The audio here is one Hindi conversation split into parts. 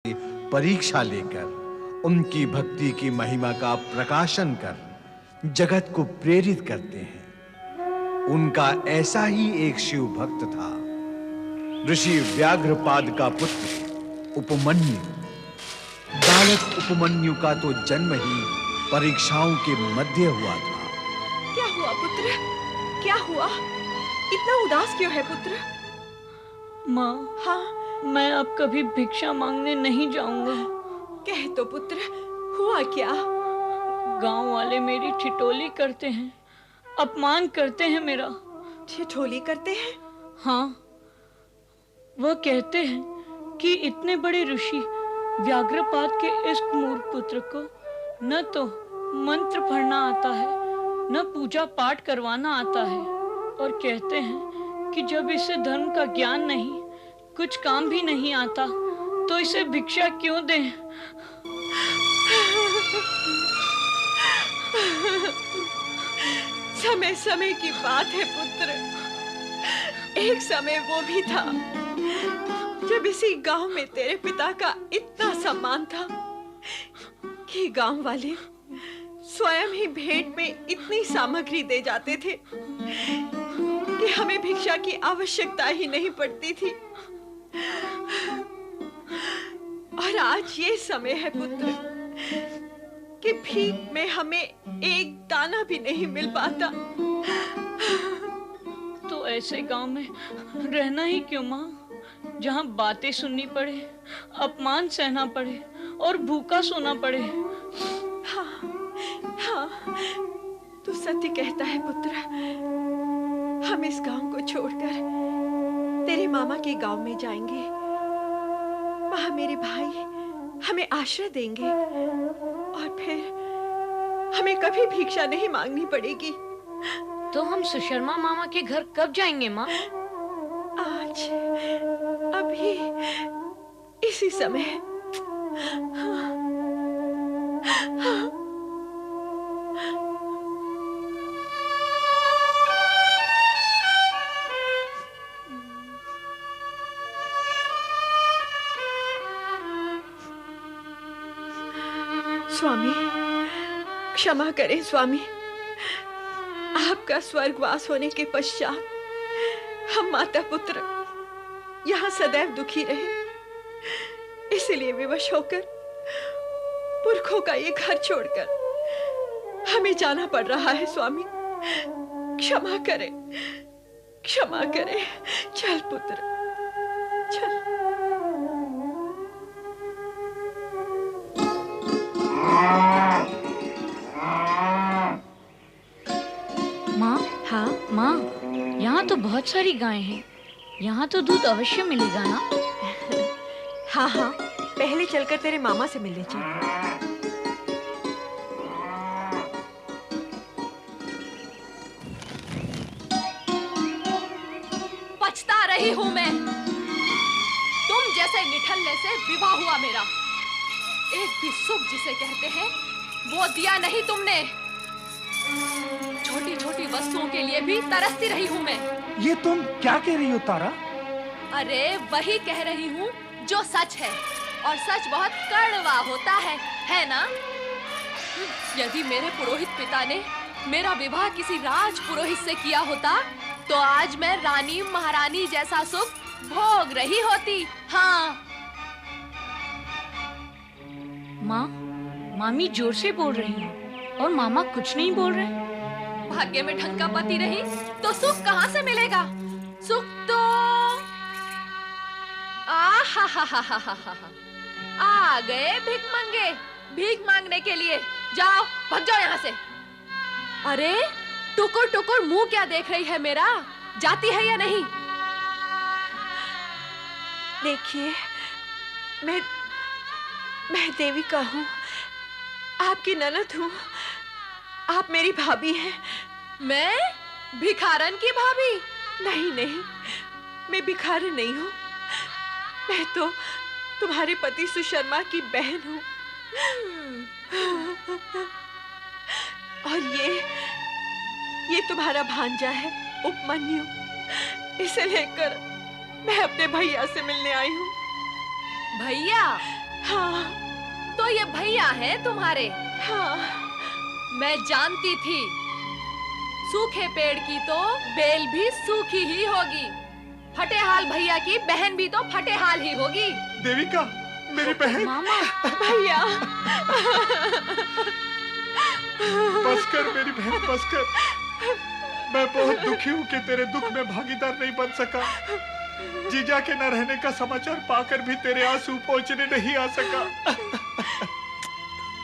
परीक्षा लेकर उनकी भक्ति की महिमा का प्रकाशन कर जगत को प्रेरित करते हैं। उनका ऐसा ही एक शिव भक्त था, ऋषि व्याघ्रपाद का पुत्र उपमन्यु। बालक उपमन्यु का तो जन्म ही परीक्षाओं के मध्य हुआ था। क्या हुआ पुत्र? क्या हुआ? इतना उदास क्यों है पुत्र? माँ, हाँ, मैं अब कभी भिक्षा मांगने नहीं जाऊंगा। कह तो पुत्र, हुआ क्या? गांव वाले मेरी ठिठोली करते हैं, अपमान करते हैं मेरा। ठिठोली करते हैं? हाँ, वह कहते हैं कि इतने बड़े ऋषि व्याघ्रपाद के इस मूर्ख पुत्र को न तो मंत्र पढ़ना आता है, न पूजा पाठ करवाना आता है, और कहते हैं कि जब इसे धर्म का ज्ञान नहीं, कुछ काम भी नहीं आता, तो इसे भिक्षा क्यों दें? समय समय की बात है पुत्र। एक समय वो भी था जब इसी गांव में तेरे पिता का इतना सम्मान था कि गांव वाले स्वयं ही भेंट में इतनी सामग्री दे जाते थे कि हमें भिक्षा की आवश्यकता ही नहीं पड़ती थी। और आज ये समय है पुत्र कि भीख में हमें एक दाना भी नहीं मिल पाता। तो ऐसे गांव में रहना ही क्यों माँ, जहाँ बातें सुननी पड़े, अपमान सहना पड़े और भूखा सोना पड़े। हाँ, हाँ, तू सत्य कहता है पुत्र। हम इस गांव को छोड़कर तेरे मामा के गांव में जाएंगे। वहां मेरे भाई हमें आश्रय देंगे और फिर हमें कभी भिक्षा नहीं मांगनी पड़ेगी। तो हम सुशर्मा मामा के घर कब जाएंगे माँ? आज, अभी, इसी समय। स्वामी, क्षमा करें स्वामी। आपका स्वर्गवास होने के पश्चात हम माता पुत्र यहाँ सदैव दुखी रहे। इसलिए विवश होकर पुरखों का ये घर छोड़कर हमें जाना पड़ रहा है स्वामी। क्षमा करें, क्षमा करें। चल पुत्र, चल। माँ, हाँ माँ, यहाँ तो बहुत सारी गायें हैं। यहाँ तो दूध अवश्य मिलेगा ना? हाँ हाँ, पहले चलकर तेरे मामा से मिलने चल। पछता रही हूँ मैं। तुम जैसे निठल्ले से विवाह हुआ मेरा। एक भी सुख जिसे कहते हैं वो दिया नहीं तुमने। छोटी छोटी वस्तुओं के लिए भी तरसती रही हूँ मैं। ये तुम क्या कह रही हो तारा? अरे वही कह रही हूँ जो सच है, और सच बहुत कड़वा होता है ना? यदि मेरे पुरोहित पिता ने मेरा विवाह किसी राज पुरोहित से किया होता तो आज मैं रानी महारानी जैसा सुख भोग रही होती। हाँ माँ, मामी जोर से बोल रही हैं और मामा कुछ नहीं बोल रहे। भाग्य में ढंग का पति रही तो सुख कहाँ से मिलेगा? सुख तो आ गए भीख मांगने के लिए। जाओ, भाग जाओ यहाँ से। अरे टुकुर टुकुर मुंह क्या देख रही है मेरा? जाती है या नहीं? देखिए, मैं देविका हूँ, आपकी ननद हूँ। आप मेरी भाभी हैं। मैं भिखारन की भाभी? नहीं नहीं, मैं भिखारन नहीं हूँ। मैं तो तुम्हारे पति सुशर्मा की बहन हूँ। और ये तुम्हारा भांजा है उपमन्यु। इसे लेकर मैं अपने भैया से मिलने आई हूँ। भैया? हाँ। तो ये भैया हैं तुम्हारे? हाँ। मैं जानती थी, सूखे पेड़ की तो बेल भी सूखी ही होगी। फटेहाल भैया की बहन भी तो फटेहाल ही होगी। देविका, मेरी बहन। मामा। भैया। बस कर मेरी बहन, बस कर। मैं बहुत दुखी हूँ कि तेरे दुख में भागीदार नहीं बन सका। जीजा के न रहने का समाचार पाकर भी तेरे आंसू पहुंचने नहीं आ सका।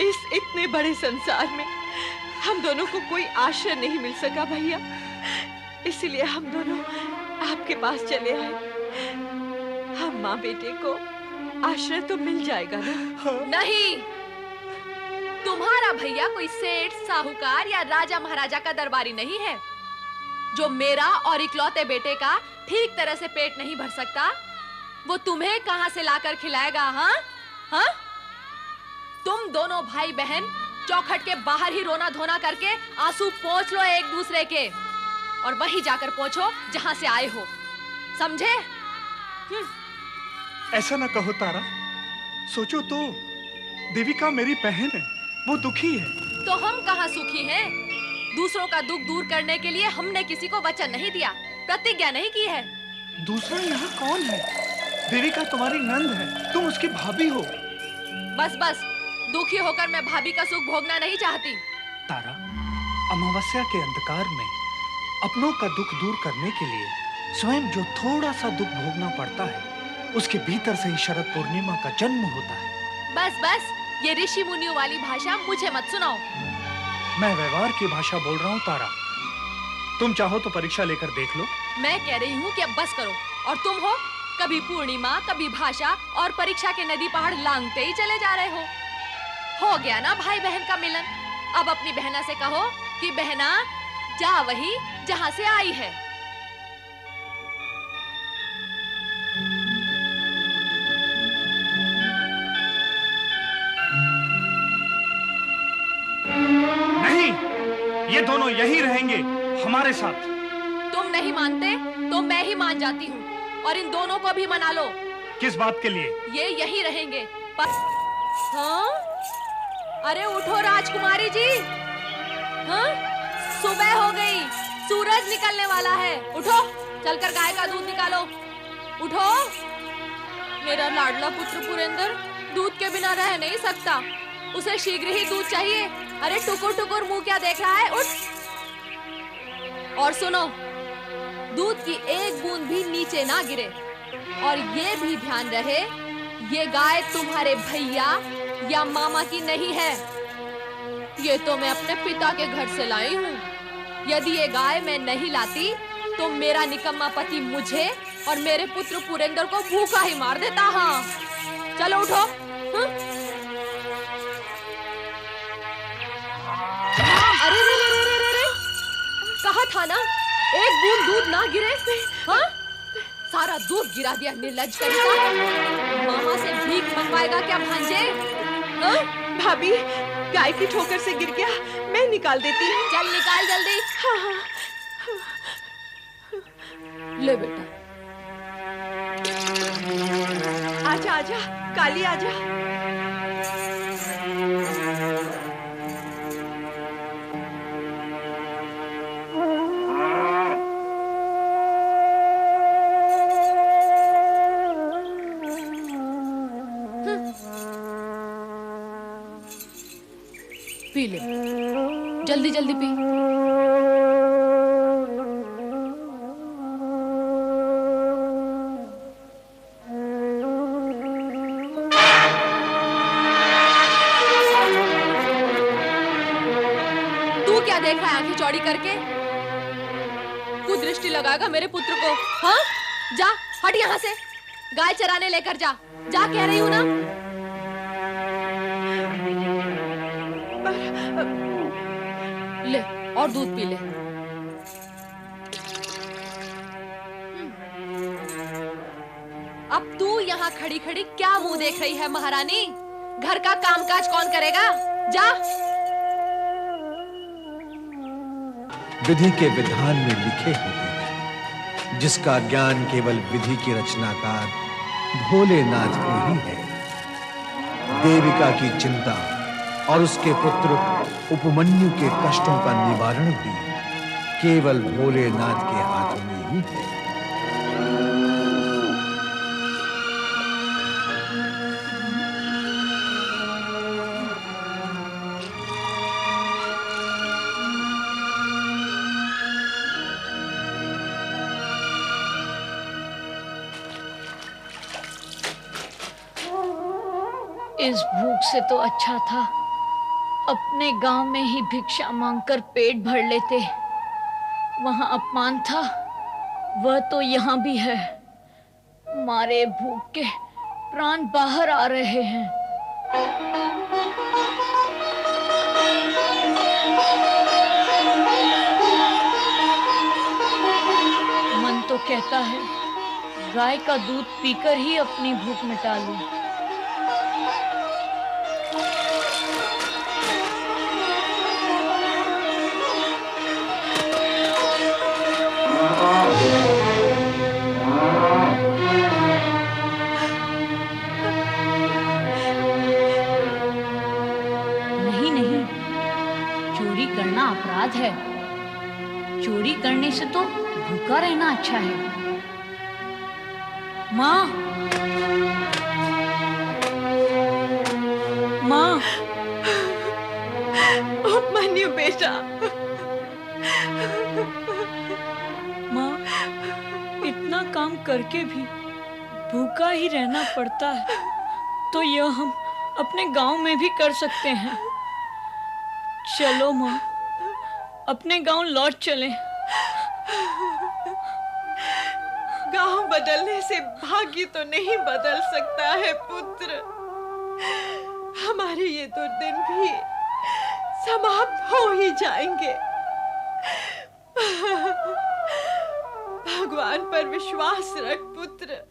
इस इतने बड़े संसार में हम दोनों को कोई आश्रय नहीं मिल सका भैया, इसलिए हम दोनों आपके पास चले आए। हम माँ बेटे को आश्रय तो मिल जाएगा ना? नहीं, तुम्हारा भैया कोई सेठ, साहूकार या राजा महाराजा का दरबारी नहीं है जो मेरा और इकलौते बेटे का ठीक तरह से पेट नहीं भर सकता। वो तुम्हें कहां से लाकर खिलाएगा? हाँ? तुम दोनों भाई बहन चौखट के बाहर ही रोना धोना करके आंसू पोंछ लो एक दूसरे के, और वहीं जाकर पोंछो जहां से आए हो, समझे? ऐसा ना कहो तारा, सोचो तो, देविका मेरी बहन है, वो दुखी है। तो हम कहां सुखी हैं? दूसरों का दुख दूर करने के लिए हमने किसी को वचन नहीं दिया, प्रतिज्ञा नहीं की है। दूसरा यहाँ कौन है? देविका तुम्हारी नंद है, तुम उसकी भाभी हो। बस बस, दुखी होकर मैं भाभी का सुख भोगना नहीं चाहती। तारा, अमावस्या के अंधकार में अपनों का दुख दूर करने के लिए स्वयं जो थोड़ा सा दुख भोगना पड़ता है, उसके भीतर से ही शरद पूर्णिमा का जन्म होता है। बस बस, ये ऋषि मुनियों वाली भाषा मुझे मत सुनाओ। मैं व्यवहार की भाषा बोल रहा हूँ तारा। तुम चाहो तो परीक्षा लेकर देख लो। मैं कह रही हूँ कि अब बस करो, और तुम हो कभी पूर्णिमा, कभी भाषा और परीक्षा के नदी पहाड़ लांघते ही चले जा रहे हो गया ना भाई बहन का मिलन। अब अपनी बहना से कहो कि बहना, जा वही जहाँ से आई है। नहीं, ये दोनों यही रहेंगे हमारे साथ। तुम नहीं मानते तो मैं ही मान जाती हूँ, और इन दोनों को भी मना लो। किस बात के लिए? ये यही रहेंगे। हाँ? अरे उठो राजकुमारी जी। हाँ? सुबह हो गई, सूरज निकलने वाला है। उठो, चलकर गाय का दूध निकालो। उठो, मेरा लाडला पुत्र पुरेंद्र दूध के बिना रह नहीं सकता, उसे शीघ्र ही दूध चाहिए। अरे टुकुर टुकुर मुंह क्या देख रहा है? उठ। और सुनो, दूध की एक बूंद भी नीचे ना गिरे, और ये भी ध्यान रहे, ये गाय तुम्हारे भैया या मामा की नहीं है, ये तो मैं अपने पिता के घर से लाई हूँ। यदि ये गाय मैं नहीं लाती तो मेरा निकम्मा पति मुझे और मेरे पुत्र पुरेंद्र को भूखा ही मार देता। हाँ, चलो उठो। अरे रे रे रे रे रे, कहा था ना एक बूंद दूध ना गिरे। हाँ? सारा दूध गिरा दिया निर्लज्ज करेगा। मामा से भीख मंगवाएगा क्या भांजे? हाँ? भाभी, गाय की ठोकर से गिर गया, मैं निकाल देती हूँ। चल निकाल जल्दी। हाँ हाँ। ले बेटा। आजा आजा, काली आजा। पी ले, जल्दी जल्दी पी। तू क्या देख रहा है आंखें चौड़ी करके? कुदृष्टि लगाएगा मेरे पुत्र को। हाँ? जा, हट यहाँ से, गाय चराने लेकर जा। जा कह रही हूँ ना। ले, और दूध पी ले। अब तू यहाँ खड़ी खड़ी क्या मुंह देख रही है महारानी? घर का कामकाज कौन करेगा? जा। विधि के विधान में लिखे होते हैं, जिसका ज्ञान केवल विधि की रचनाकार भोलेनाथ को ही है। देविका की चिंता और उसके पुत्र उपमन्यु के कष्टों का निवारण भी केवल भोलेनाथ के हाथों में ही है। इस भूख से तो अच्छा था अपने गांव में ही भिक्षा मांगकर पेट भर लेते। वहां अपमान था, वह तो यहाँ भी है। मारे भूख के प्राण बाहर आ रहे हैं। मन तो कहता है गाय का दूध पीकर ही अपनी भूख मिटा लूं। नहीं नहीं, चोरी करना अपराध है। चोरी करने से तो भूखा रहना अच्छा है। माँ, माँ, उपमन्यु बेटा, माँ, इतना काम करके भी भूखा ही रहना पड़ता है, तो यह हम अपने गांव में भी कर सकते हैं। चलो माँ, अपने गांव लौट चलें। गांव बदलने से भाग्य तो नहीं बदल सकता है पुत्र। हमारे ये दुर्दिन भी समाप्त हो ही जाएंगे। भगवान पर विश्वास रख पुत्र।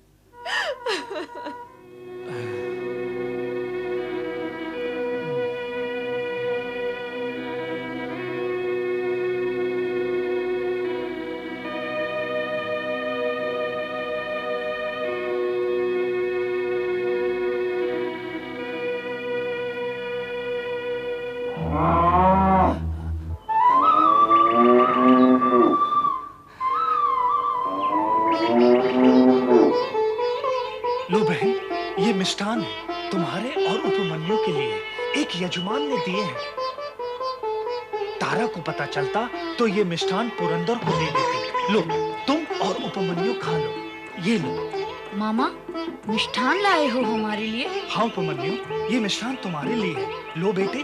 लो बहन, ये मिष्ठान है तुम्हारे और उपमन्यु के लिए। एक यजमान ने दिए हैं। तारा को पता चलता तो ये मिष्ठान पुरंदर को दे देती। लो, तुम और उपमन्यु खा लो। ये लो। मामा, मिष्ठान लाए हो हमारे लिए? हाँ उपमन्यु, ये मिष्ठान तुम्हारे लिए है। लो बेटे।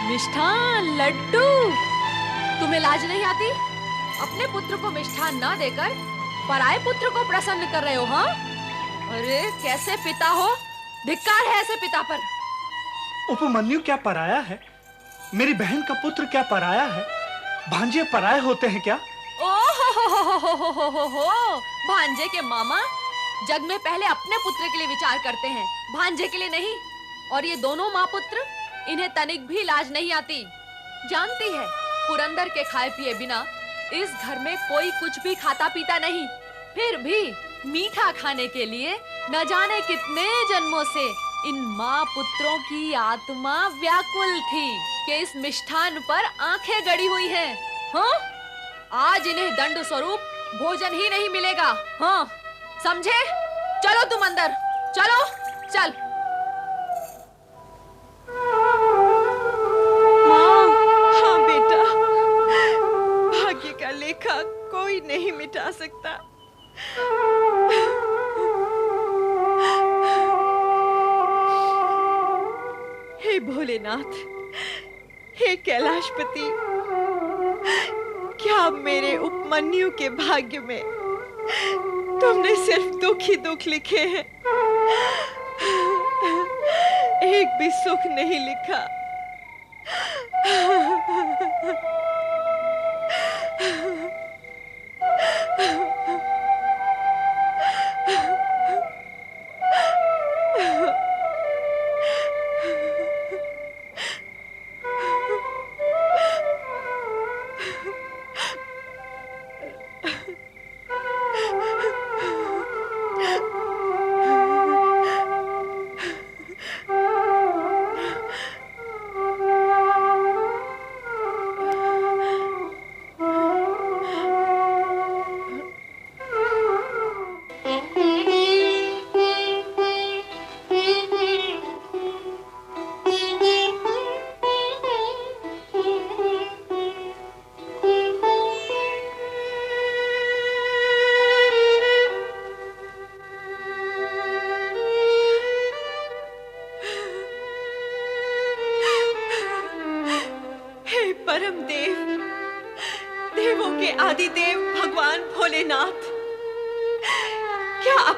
मिष्ठान, लड्डू। तुम्हें लाज नहीं आती? अपने पुत्र को मिष्ठान ना देकर पराये पुत्र को प्रसन्न कर रहे हो, हाँ? अरे कैसे पिता हो? धिक्कार है ऐसे पिता पर। उपमन्यु क्या पराया है? मेरी बहन का पुत्र क्या पराया है? भांजे पराये होते हैं क्या? ओहो, भांजे के मामा जग में पहले अपने पुत्र के लिए विचार करते हैं, भांजे के लिए नहीं। और ये दोनों माँ पुत्र, इन्हें तनिक भी लाज नहीं आती। जानती है, पुरंदर के खाए पिए बिना इस घर में कोई कुछ भी खाता पीता नहीं। फिर भी मीठा खाने के लिए न जाने कितने जन्मों से इन माँ पुत्रों की आत्मा व्याकुल थी कि इस मिष्ठान पर आंखें गड़ी हुई हैं। हाँ? आज इन्हें दंड स्वरूप भोजन ही नहीं मिलेगा। हाँ, समझे? चलो तुम अंदर, चलो, चल। हाँ बेटा, भाग्य का लेखा कोई नहीं मिटा सकता। हे भोलेनाथ, हे कैलाशपति, क्या मेरे उपमन्यु के भाग्य में तुमने सिर्फ दुख ही दुख लिखे हैं, एक भी सुख नहीं लिखा।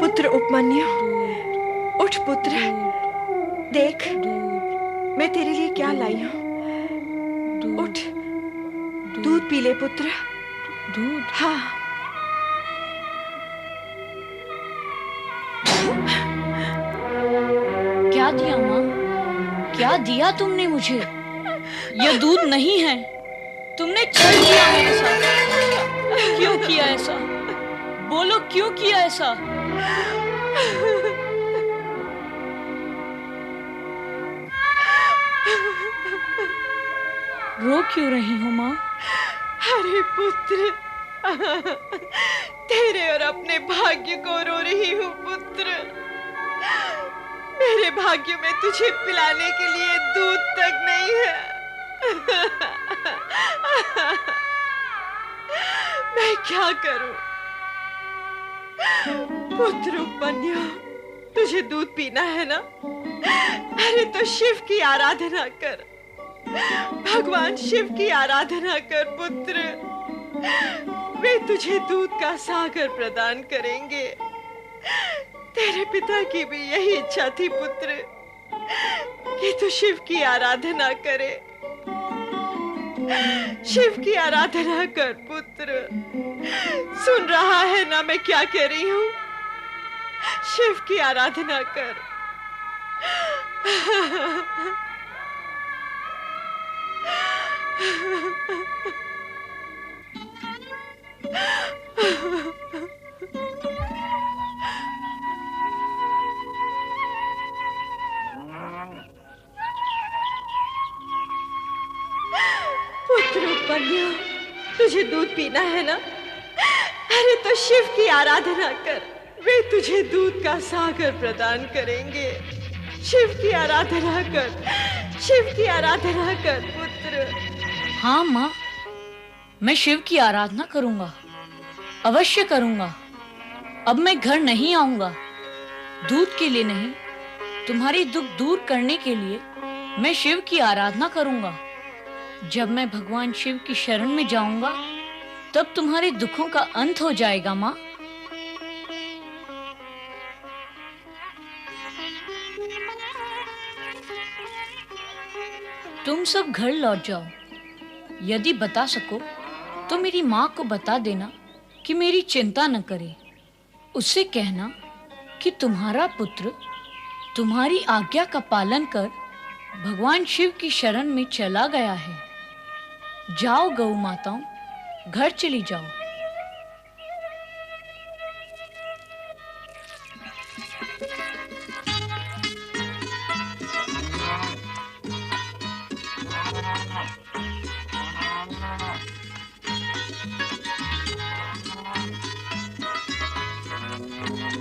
पुत्र उपमन्यु, उठ पुत्र, देख मैं तेरे लिए क्या लाई हूं। उठ, दूध पी ले पुत्र। दूध? हाँ। क्या दिया माँ? क्या दिया तुमने मुझे? यह दूध नहीं है। तुमने छल किया मेरे साथ। क्यों किया ऐसा? बोलो क्यों किया ऐसा? रो क्यों रही हो माँ? अरे पुत्र, तेरे और अपने भाग्य को रो रही हूँ पुत्र। मेरे भाग्य में तुझे पिलाने के लिए दूध तक नहीं है। मैं क्या करूं? पुत्र उपमन्यु, तुझे दूध पीना है ना? अरे तो शिव की आराधना कर, भगवान शिव की आराधना कर पुत्र। वे तुझे दूध का सागर प्रदान करेंगे। तेरे पिता की भी यही इच्छा थी पुत्र कि तू शिव की आराधना करे। शिव की आराधना कर पुत्र। सुन रहा है ना मैं क्या कह रही हूं? शिव की आराधना कर। पुत्र उपमन्यु, तुझे दूध पीना है ना? अरे तो शिव की आराधना कर, वे तुझे दूध का सागर प्रदान करेंगे। शिव की आराधना कर, शिव की आराधना कर पुत्र। हाँ माँ, मैं शिव की आराधना करूंगा, अवश्य करूंगा। अब मैं घर नहीं आऊंगा। दूध के लिए नहीं, तुम्हारी दुख दूर करने के लिए मैं शिव की आराधना करूंगा। जब मैं भगवान शिव की शरण में जाऊंगा तब तुम्हारे दुखों का अंत हो जाएगा माँ। तुम सब घर लौट जाओ। यदि बता सको तो मेरी माँ को बता देना कि मेरी चिंता न करे। उससे कहना कि तुम्हारा पुत्र तुम्हारी आज्ञा का पालन कर भगवान शिव की शरण में चला गया है। जाओ गौ माताओं, घर चली जाओ।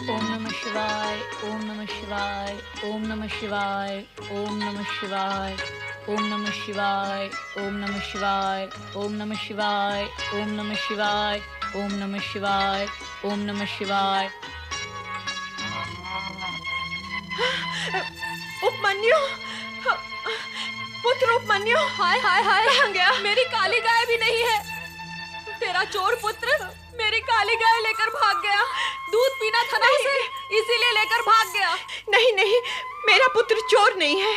ओम नमः शिवाय, ओम नमः शिवाय, ओम नमः शिवाय, ओम नमः शिवाय, ओम नमः शिवाय, ओम नमः शिवाय, ओम नमः शिवाय, ओम नमः शिवाय, ओम नमः शिवाय, ओम नमः शिवाय। उपमन्यु, पुत्र उपमन्यु, हाय हाय हाय, कहाँ गया? मेरी काली गाय भी नहीं है। तेरा चोर पुत्र मेरी काली गाय लेकर भाग गया। दूध पीना था ना उसे, इसीलिए लेकर भाग गया। नहीं नहीं, मेरा पुत्र चोर नहीं है।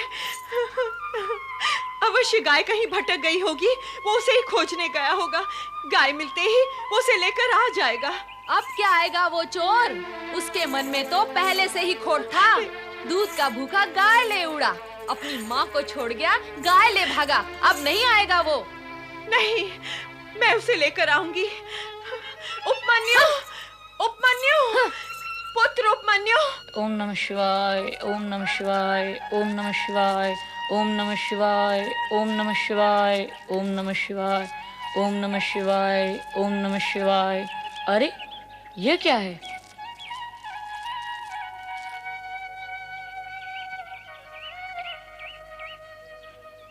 अवश्य गाय कहीं भटक गई होगी, वो उसे ही खोजने गया होगा। गाय मिलते ही वो उसे लेकर आ जाएगा। अब क्या आएगा वो चोर? उसके मन में तो पहले से ही खोट था। दूध का भूखा गाय ले उड़ा, अपनी माँ को छोड़ गया, गाय ले भागा। अब नहीं आएगा वो। नहीं, मैं उसे लेकर आऊंगी। उपमन्यु, उपमन्यु, पुत्र उपमन्यु। ओम नमः शिवाय, ओम नमः शिवाय, ओम नमः शिवाय, ओम नमः शिवाय, ओम नमः शिवाय, ओम नमः शिवाय, ओम नमः शिवाय, ओम नमः शिवाय। अरे ये क्या है?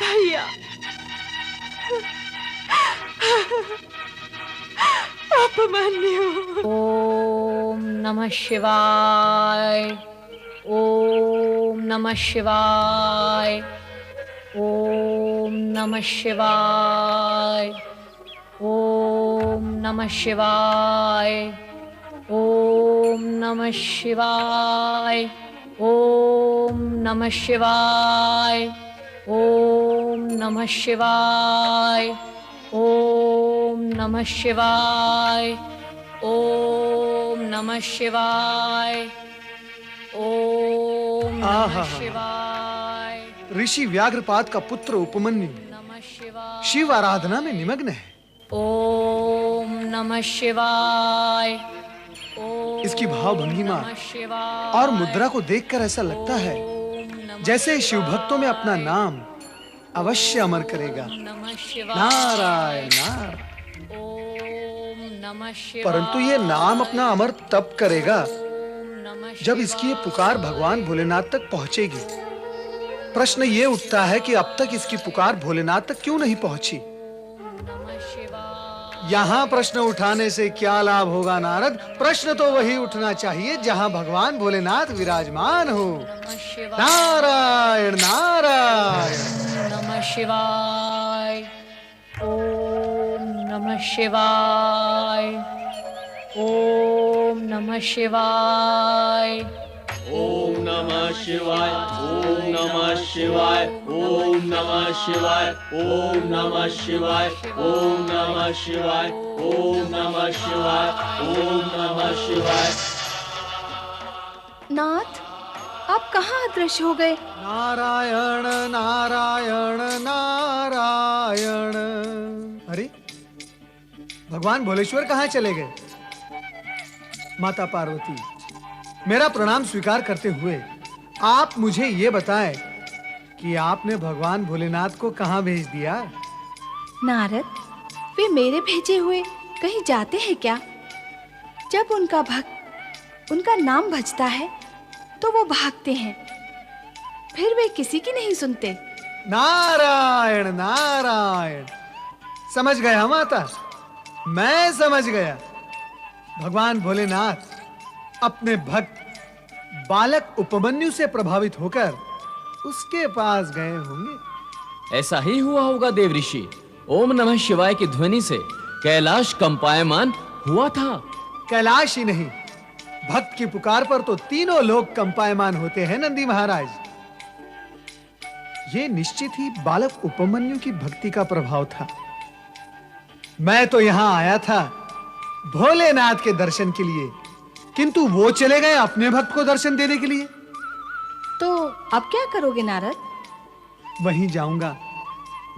भैया, उपमन्यु। ओम नमः शिवाय, ओम नमः शिवाय, ओम नमः शिवाय, ओम नमः शिवाय, ओम नमः शिवाय, ओम नमः शिवाय, ओम नमः शिवाय, ओम नमः शिवाय, ओम नमः शिवाय, ओम नमः शिवाय। ऋषि व्याघ्रपाद का पुत्र उपमन्यु शिव आराधना में निमग्न है। ओम नमः शिवाय। इसकी भाव भंगिमा और मुद्रा को देखकर ऐसा लगता है जैसे शिव भक्तों में अपना नाम अवश्य अमर करेगा। नारायण नारायण। परंतु ये नाम अपना अमर तब करेगा जब इसकी ये पुकार भगवान भोलेनाथ तक पहुंचेगी। प्रश्न ये उठता है कि अब तक इसकी पुकार भोलेनाथ तक क्यों नहीं पहुंची? यहाँ प्रश्न उठाने से क्या लाभ होगा नारद? प्रश्न तो वही उठना चाहिए जहाँ भगवान भोलेनाथ विराजमान हो। नारायण नारायण। नमः शिवाय। ओम नमः शिवाय। ओम नमः शिवाय। ओम नमः शिवाय। ओम नमः शिवाय। ओम नमः शिवाय। ओम नमः शिवाय। ओम नमः शिवाय। ओम नमः शिवाय। ओम नमः शिवाय। नाथ, आप कहाँ अदृश्य हो गए? नारायण नारायण नारायण। अरे भगवान भोलेश्वर कहाँ चले गए? माता पार्वती, मेरा प्रणाम स्वीकार करते हुए आप मुझे ये बताएं कि आपने भगवान भोलेनाथ को कहाँ भेज दिया? नारद, वे मेरे भेजे हुए कहीं जाते हैं क्या? जब उनका भक्त उनका नाम भजता है तो वो भागते हैं, फिर वे किसी की नहीं सुनते। नारायण नारायण। समझ गया माता, मैं समझ गया। भगवान भोलेनाथ अपने भक्त बालक उपमन्यु से प्रभावित होकर उसके पास गए होंगे। ऐसा ही हुआ होगा देव ऋषि। ओम नमः शिवाय की ध्वनि से कैलाश कंपायमान हुआ था। कैलाश ही नहीं, भक्त की पुकार पर तो तीनों लोग कंपायमान होते हैं नंदी महाराज। ये निश्चित ही बालक उपमन्यु की भक्ति का प्रभाव था। मैं तो यहां आया था भोलेनाथ के दर्शन के लिए, किंतु वो चले गए अपने भक्त को दर्शन देने के लिए। तो अब क्या करोगे नारद? वहीं जाऊंगा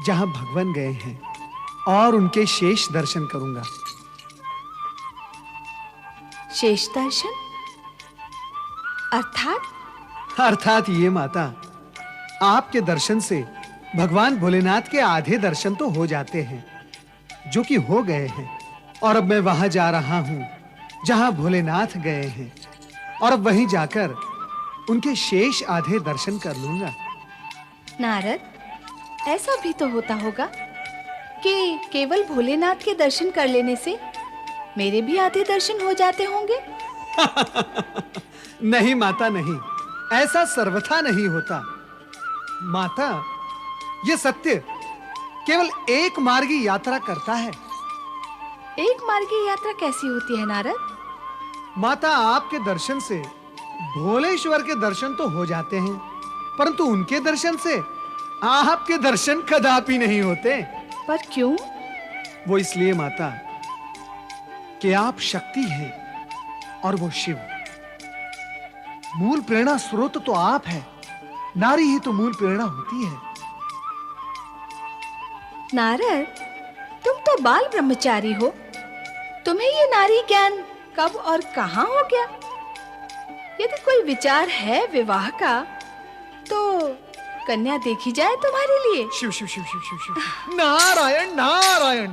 जहां भगवान गए हैं और उनके शेष दर्शन करूंगा। शेष दर्शन अर्थात ये माता, आपके दर्शन से भगवान भोलेनाथ के आधे दर्शन तो हो जाते हैं, जो कि हो गए हैं। और अब मैं वहां जा रहा हूं जहां भोलेनाथ गए हैं, और अब वहीं जाकर उनके शेष आधे दर्शन कर लूंगा। नारद, ऐसा भी तो होता होगा कि केवल भोलेनाथ के दर्शन कर लेने से मेरे भी आधे दर्शन हो जाते होंगे। नहीं माता नहीं, ऐसा सर्वथा नहीं होता। माता, ये सत्य केवल एक मार्गी यात्रा करता है। एक मार्गी यात्रा कैसी होती है नारद? माता, आपके दर्शन से भोलेश्वर के दर्शन तो हो जाते हैं, परंतु उनके दर्शन से आपके दर्शन कदापि नहीं होते। पर क्यों? वो इसलिए माता कि आप शक्ति हैं और वो शिव। मूल प्रेरणा स्रोत तो आप है, नारी ही तो मूल प्रेरणा होती है। नारद, तुम तो बाल ब्रह्मचारी हो, तुम्हें ये नारी ज्ञान कब और कहां हो गया? यदि कोई विचार है विवाह का तो कन्या देखी जाए तुम्हारे लिए। शिव शिव शिव शिव शिव शिव। नारायण नारायण।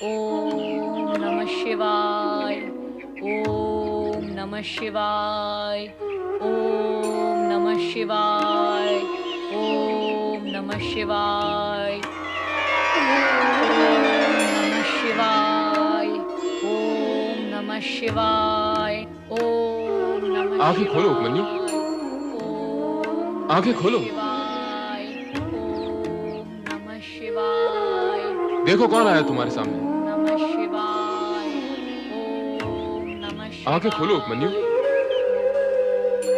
ओम नमः शिवाय। ओम नमः शिवाय। ओम नमः शिवाय। नमः शिवाय, ओम नमः शिवाय, ओम नमः शिवाय, ओम नमः। आंखें खोलो उपमन्यु, आंखें खोलो। ओम नमः शिवाय। देखो कौन आया तुम्हारे सामने। नमः शिवाय, ओम नमः शिवाय। आंखें खोलो उपमन्यु।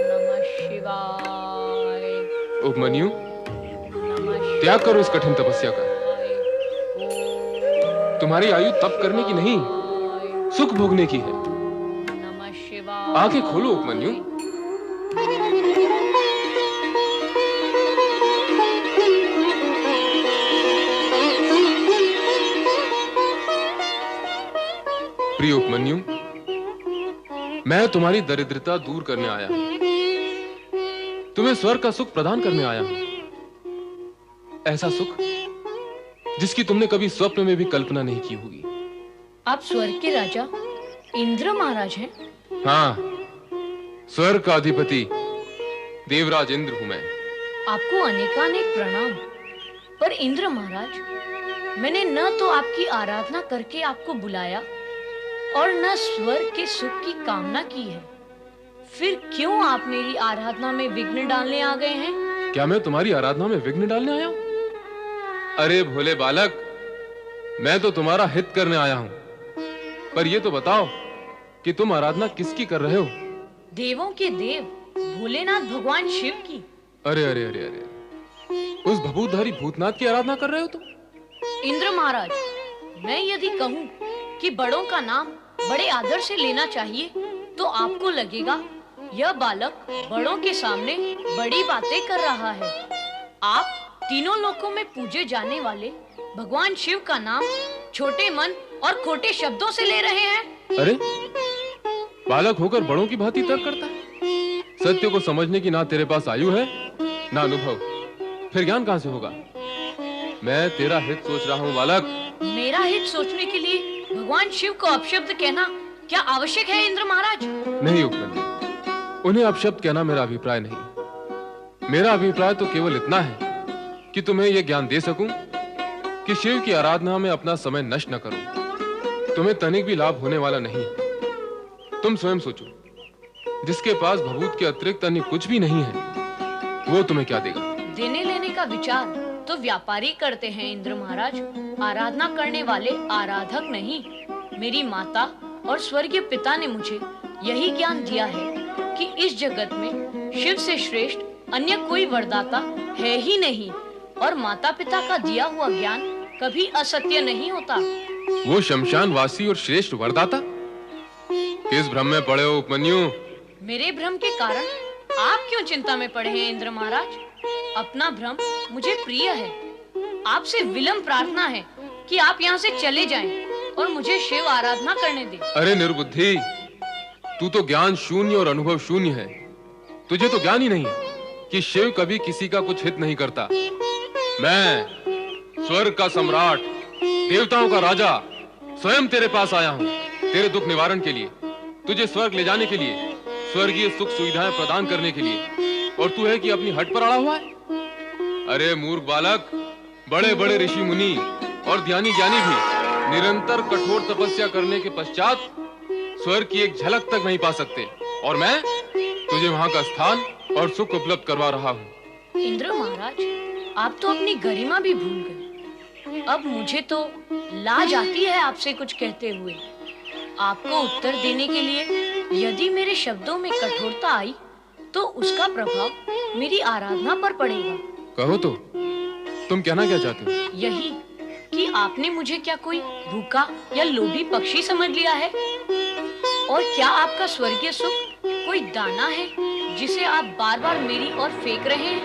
नमः शिवाय, उपमन्यु, त्याग करो इस कठिन तपस्या का। तुम्हारी आयु तप करने की नहीं, सुख भोगने की है। नमः शिवाय। आंखें खोलो उपमन्यु। प्रिय उपमन्यु, मैं तुम्हारी दरिद्रता दूर करने आया हूं, तुम्हें स्वर्ग का सुख प्रदान करने आया हूं। ऐसा सुख जिसकी तुमने कभी स्वप्न में भी कल्पना नहीं की होगी। आप स्वर्ग के राजा इंद्र महाराज हैं? हाँ, स्वर्ग का अधिपति देवराज इंद्र हूं मैं। आपको अनेकानेक प्रणाम। पर इंद्र महाराज, मैंने न तो आपकी आराधना करके आपको बुलाया और न स्वर्ग के सुख की कामना की है। फिर क्यों आप मेरी आराधना में विघ्न डालने आ गए हैं? क्या मैं तुम्हारी आराधना में विघ्न डालने आया हूं? अरे भोले बालक, मैं तो तुम्हारा हित करने आया हूं। पर ये तो बताओ कि तुम आराधना किसकी कर रहे हो? देवों के देव भोलेनाथ भगवान शिव की। अरे अरे अरे अरे, उस भभूतधारी भूतनाथ की आराधना कर रहे हो तुम? इंद्र महाराज, मैं यदि कहूं कि बड़ों का नाम बड़े आदर से लेना चाहिए तो आपको लगेगा यह बालक बड़ों के सामने बड़ी बातें कर रहा है। आप तीनों लोकों में पूजे जाने वाले भगवान शिव का नाम छोटे मन और खोटे शब्दों से ले रहे हैं। अरे, बालक होकर बड़ों की भांति तर्क करता है। सत्य को समझने की ना तेरे पास आयु है ना अनुभव, फिर ज्ञान कहां से होगा? मैं तेरा हित सोच रहा हूं बालक। मेरा हित सोचने के लिए भगवान शिव को अपशब्द कहना क्या आवश्यक है इंद्र महाराज? नहीं उपमन्यु, उन्हें अपशब्द कहना मेरा अभिप्राय नहीं। मेरा अभिप्राय तो केवल इतना है कि तुम्हें यह ज्ञान दे सकूं कि शिव की आराधना में अपना समय नष्ट न करो। तुम्हें तनिक भी लाभ होने वाला नहीं। तुम स्वयं सोचो, जिसके पास भभूत के अतिरिक्त अन्य कुछ भी नहीं है, वो तुम्हें क्या देगा? देने लेने का विचार तो व्यापारी करते हैं इंद्र महाराज, आराधना करने वाले आराधक नहीं। मेरी माता और स्वर्गीय पिता ने मुझे यही ज्ञान दिया है कि इस जगत में शिव से श्रेष्ठ अन्य कोई वरदाता है ही नहीं, और माता पिता का दिया हुआ ज्ञान कभी असत्य नहीं होता। वो शमशान वासी और श्रेष्ठ वरदाता? किस भ्रम में पड़े हो उपमन्यु? मेरे भ्रम के कारण आप क्यों चिंता में पड़े हैं इंद्र महाराज? अपना भ्रम मुझे प्रिय है। आपसे विलंब प्रार्थना है कि आप यहाँ से चले जाएं और मुझे शिव आराधना करने दें। अरे निर्बुद्धि, तू तो ज्ञान शून्य और अनुभव शून्य है। तुझे तो ज्ञान ही नहीं है कि शिव कभी किसी का कुछ हित नहीं करता। मैं स्वर्ग का सम्राट, देवताओं का राजा, स्वयं तेरे पास आया हूँ तेरे दुख निवारण के लिए, तुझे स्वर्ग ले जाने के लिए, स्वर्गीय सुख सुविधाएं प्रदान करने के लिए, और तू है कि अपनी हट पर अड़ा हुआ है। अरे मूर्ख बालक, बड़े बड़े ऋषि मुनि और ध्यानी ज्ञानी भी निरंतर कठोर तपस्या करने के पश्चात स्वर्ग की एक झलक तक नहीं पा सकते, और मैं तुझे वहां का स्थान और सुख उपलब्ध करवा रहा हूँ। इंद्र महाराज, आप तो अपनी गरिमा भी भूल गए। अब मुझे तो लाज आती है आपसे कुछ कहते हुए। आपको उत्तर देने के लिए यदि मेरे शब्दों में कठोरता आई तो उसका प्रभाव मेरी आराधना पर पड़ेगा। कहो तो, तुम कहना क्या चाहते हो? यही कि आपने मुझे क्या कोई भूखा या लोभी पक्षी समझ लिया है, और क्या आपका स्वर्गीय सुख कोई दाना है जिसे आप बार बार मेरी ओर फेंक रहे हैं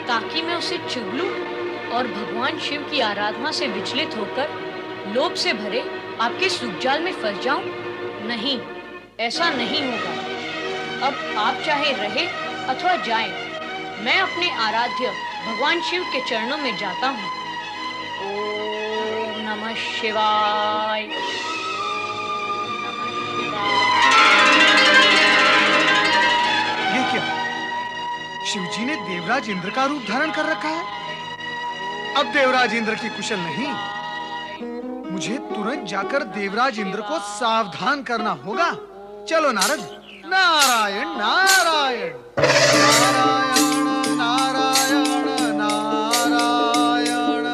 ताकि मैं उसे चुग लूं और भगवान शिव की आराधना से विचलित होकर लोभ से भरे आपके सुखजाल में फंस जाऊं? नहीं, ऐसा नहीं होगा। अब आप चाहे रहे अथवा जाएं, मैं अपने आराध्य भगवान शिव के चरणों में जाता हूँ। ओम नमः शिवाय। ये क्या? शिवजी ने देवराज इंद्र का रूप धारण कर रखा है। अब देवराज इंद्र की कुशल नहीं, मुझे तुरंत जाकर देवराज इंद्र को सावधान करना होगा। चलो नारद। नारायण नारायण नारायण नारायण नारायण,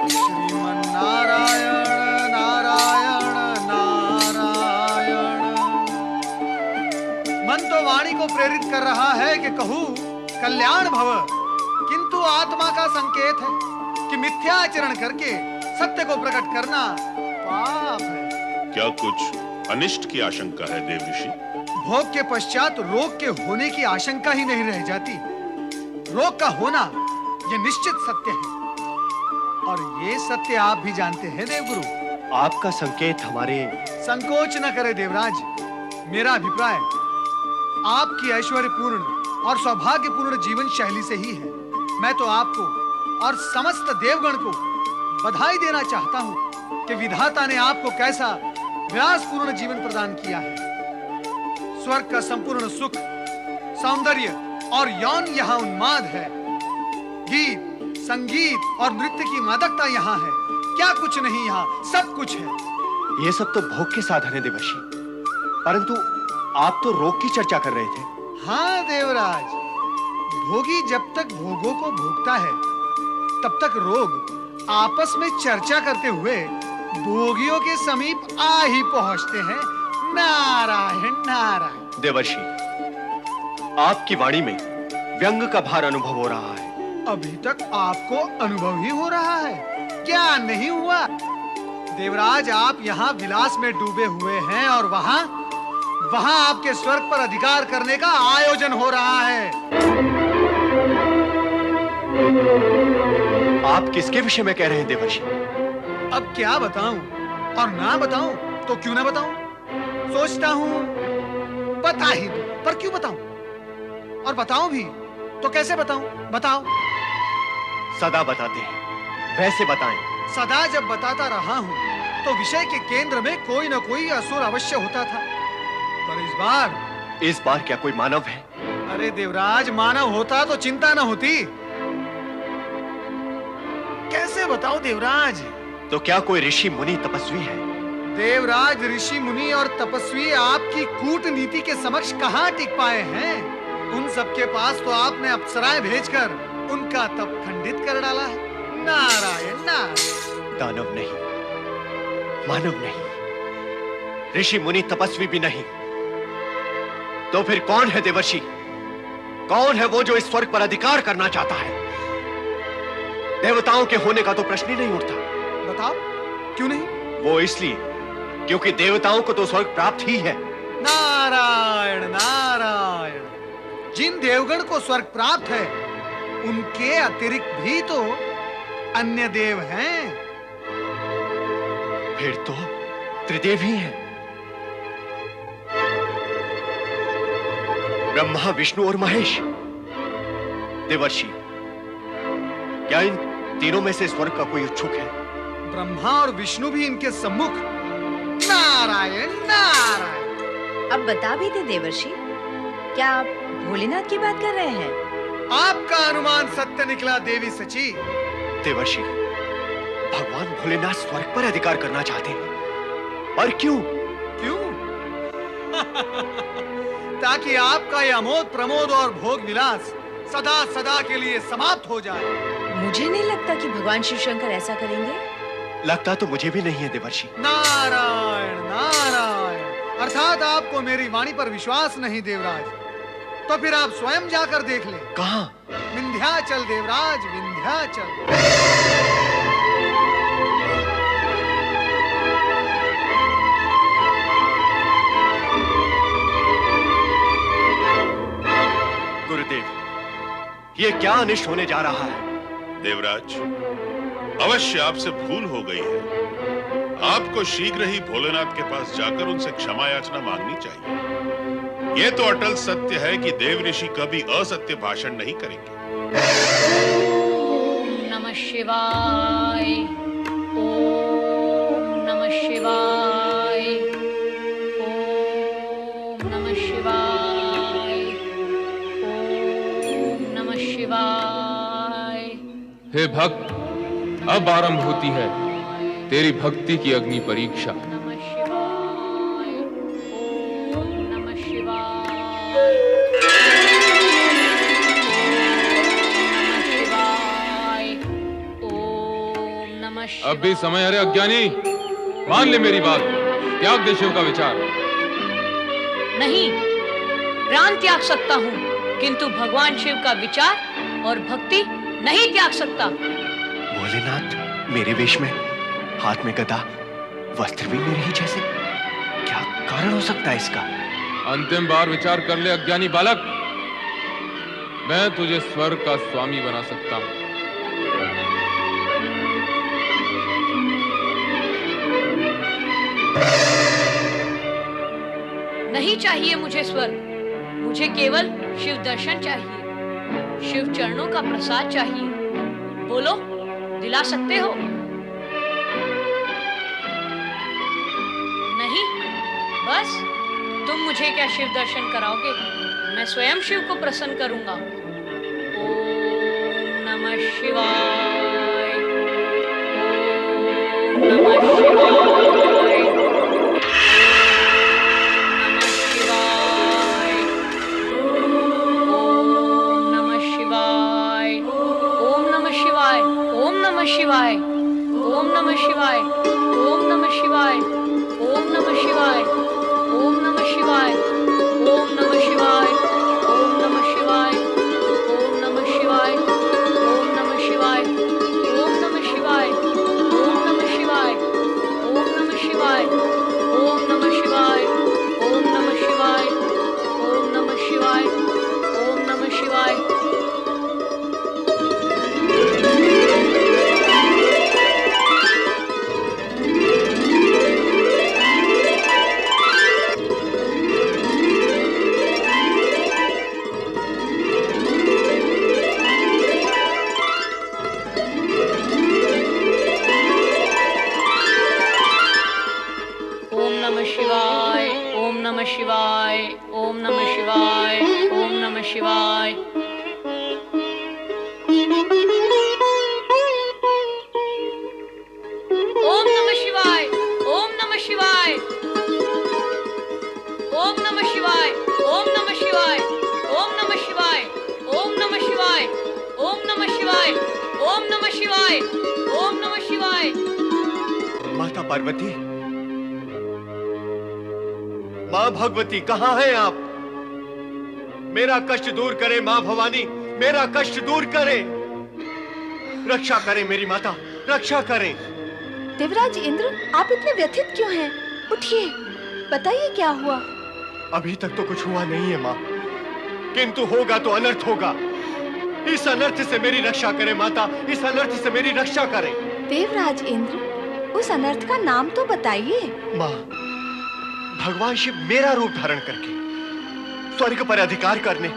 श्रीमन नारायण नारायण नारायण। मन तो वाणी को प्रेरित कर रहा है कि कहूँ कल्याण भव, किंतु आत्मा का संकेत है कि मिथ्याचरण करके सत्य को प्रकट करना पाप है। क्या कुछ अनिष्ट की आशंका है देव ऋषि? भोग के पश्चात रोग के होने की आशंका ही नहीं रह जाती। रोग का होना यह निश्चित सत्य है, और ये सत्य आप भी जानते हैं देवगुरु। आपका संकेत हमारे। संकोच न करे देवराज। मेरा अभिप्राय आपकी ऐश्वर्यपूर्ण और सौभाग्यपूर्ण जीवन शैली से ही है। मैं तो आपको और समस्त देवगण को बधाई देना चाहता हूँ कि विधाता ने आपको कैसा विलासपूर्ण जीवन प्रदान किया है। स्वर्ग का संपूर्ण सुख, सौंदर्य और यौन यहाँ उन्माद है। गीत, संगीत और नृत्य की मादकता यहाँ है। क्या कुछ नहीं, यहाँ सब कुछ है। ये सब तो भोग के साधन है देवर्षि, परंतु आप तो रोग की चर्चा कर रहे थे। हाँ देवराज, भोगी जब तक भोगों को भोगता है तब तक रोग आपस में चर्चा करते हुए भोगियों के समीप आ ही पहुंचते हैं। नारायण नारायण। देवर्षि, आपकी वाणी में व्यंग का भार अनुभव हो रहा है। अभी तक आपको अनुभव ही हो रहा है, क्या नहीं हुआ? देवराज, आप यहाँ विलास में डूबे हुए हैं और वहाँ आपके स्वर्ग पर अधिकार करने का आयोजन हो रहा है। आप किसके विषय में कह रहे हैं देवर्षि? अब क्या बताऊं, और ना बताऊं तो क्यों ना बताऊं? सोचता हूं बता ही दूं, पर क्यों बताऊं? और बताऊं भी तो कैसे बताऊं? बताओ। सदा बताते हैं, वैसे बताएं। सदा जब बताता रहा हूं तो विषय के केंद्र में कोई न कोई असुर अवश्य होता था, पर इस बार क्या कोई मानव है? अरे देवराज, मानव होता तो चिंता न होती। कैसे बताओ देवराज? तो क्या कोई ऋषि मुनि तपस्वी है? देवराज, ऋषि मुनि और तपस्वी आपकी कूटनीति के समक्ष कहाँ टिक पाए हैं? उन सबके पास तो आपने अप्सराएं भेजकर उनका तप खंडित कर डाला है। नारायण नारायण। दानव नहीं, मानव नहीं, ऋषि मुनि तपस्वी भी नहीं, तो फिर कौन है देवर्षि? कौन है वो जो इस स्वर्ग पर अधिकार करना चाहता है? देवताओं के होने का तो प्रश्न ही नहीं उठता। बताओ, क्यों नहीं? वो इसलिए क्योंकि देवताओं को तो स्वर्ग प्राप्त ही है। नारायण नारायण। जिन देवगण को स्वर्ग प्राप्त है उनके अतिरिक्त भी तो अन्य देव हैं। फिर तो त्रिदेव ही हैं। ब्रह्मा, विष्णु और महेश। देवर्षि, क्या इन तीनों में से स्वर्ग का कोई इच्छुक है? ब्रह्मा और विष्णु भी इनके सम्मुख। नारायण नारायण। अब बता भी दे देवर्षि, क्या आप भोलेनाथ की बात कर रहे हैं? आपका अनुमान सत्य निकला देवी सची। देवर्षि, भगवान भोलेनाथ स्वर्ग पर अधिकार करना चाहते हैं, पर क्यों? क्यों? ताकि आपका यह अमोद प्रमोद और भोग विलास सदा सदा के लिए समाप्त हो जाए। मुझे नहीं लगता कि भगवान शिव शंकर ऐसा करेंगे। लगता तो मुझे भी नहीं है देवर्षि। नारायण नारायण। अर्थात आपको मेरी वाणी पर विश्वास नहीं देवराज, तो फिर आप स्वयं जाकर देख लें। कहां? विंध्याचल देवराज, विंध्याचल। गुरुदेव, ये क्या अनिष्ट होने जा रहा है? देवराज, अवश्य आपसे भूल हो गई है। आपको शीघ्र ही भोलेनाथ के पास जाकर उनसे क्षमा याचना मांगनी चाहिए। यह तो अटल सत्य है कि देव ऋषि कभी असत्य भाषण नहीं करेंगे। ओम नमः शिवाय, ओम नमः शिवाय, ओम नमः शिवाय, ओम नमः शिवाय। हे भक्त, अब आरंभ होती है तेरी भक्ति की अग्नि परीक्षा। नमः शिवाय। ओम नमः शिवाय। ओम नमः शिवाय। अब भी समय, अरे अज्ञानी, मान ले मेरी बात, त्याग दे शिव का विचार। नहीं, प्राण त्याग सकता हूँ, किंतु भगवान शिव का विचार और भक्ति नहीं त्याग सकता। भोलेनाथ मेरे वेश में, हाथ में गदा, वस्त्र भी मेरे ही जैसे, क्या कारण हो सकता है इसका? अंतिम बार विचार कर ले अज्ञानी बालक, मैं तुझे स्वर्ग का स्वामी बना सकता हूँ। नहीं चाहिए मुझे स्वर्ग, मुझे केवल शिव दर्शन चाहिए, शिव चरणों का प्रसाद चाहिए। बोलो, दिला सकते हो? नहीं, बस तुम मुझे क्या शिव दर्शन कराओगे? मैं स्वयं शिव को प्रसन्न करूंगा। ओम नमः शिवाय। ओम नमः शिवाय। शिवाय। ओम नमः शिवाय। ओम नमः शिवाय। ओम नमः शिवाय। ओम नमः शिवाय। ओम नमः शिवाय। ओम नमः शिवाय। ओम नमः शिवाय। ओम नमः शिवाय। ओम नमः शिवाय। ओम नमः शिवाय। ओम नमः शिवाय। ओम नमः शिवाय। ओम नमः शिवाय। ओम नमः शिवाय। ओम नमः शिवाय। शिवाय। ओम नमः शिवाय। ओम नमः शिवाय। ओम नमः शिवाय। ओम नमः शिवाय। ओम नमः शिवाय। ओम नमः शिवाय। ओम नमः शिवाय। ओम नमः शिवाय। ओम नमः शिवाय। ओम नमः शिवाय। ओम नमः शिवाय। माता पार्वती, माँ भगवती, कहाँ हैं आप? मेरा कष्ट दूर करें माँ भवानी, मेरा कष्ट दूर करें, रक्षा करें मेरी माता, रक्षा करें। देवराज इंद्र, आप इतने व्यथित क्यों हैं? उठिए, बताइए क्या हुआ? अभी तक तो कुछ हुआ नहीं है माँ, किंतु होगा तो अनर्थ होगा। इस अनर्थ से मेरी रक्षा करें माता, इस अनर्थ से मेरी रक्षा करें। देवराज इंद्र, उस अनर्थ का नाम तो बताइए। माँ, भगवान शिव मेरा रूप धारण करके स्वर्ग पर अधिकार करने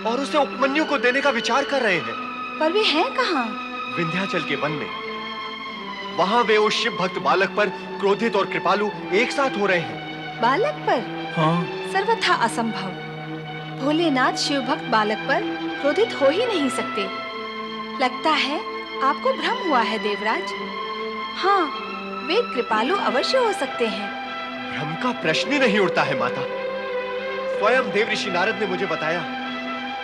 और उसे उपमन्यु को देने का विचार कर रहे हैं। पर वे हैं कहाँ? विंध्याचल के वन में। वहाँ वे उस शिव भक्त बालक पर क्रोधित और कृपालु एक साथ हो रहे हैं। बालक पर? हाँ। सर्वथा असंभव। भोलेनाथ शिव भक्त बालक पर क्रोधित हो ही नहीं सकते। लगता है आपको भ्रम हुआ है देवराज। हाँ, वे कृपालु अवश्य हो सकते हैं। भ्रम का प्रश्न ही नहीं उठता है माता। स्वयं देवऋषि नारद ने मुझे बताया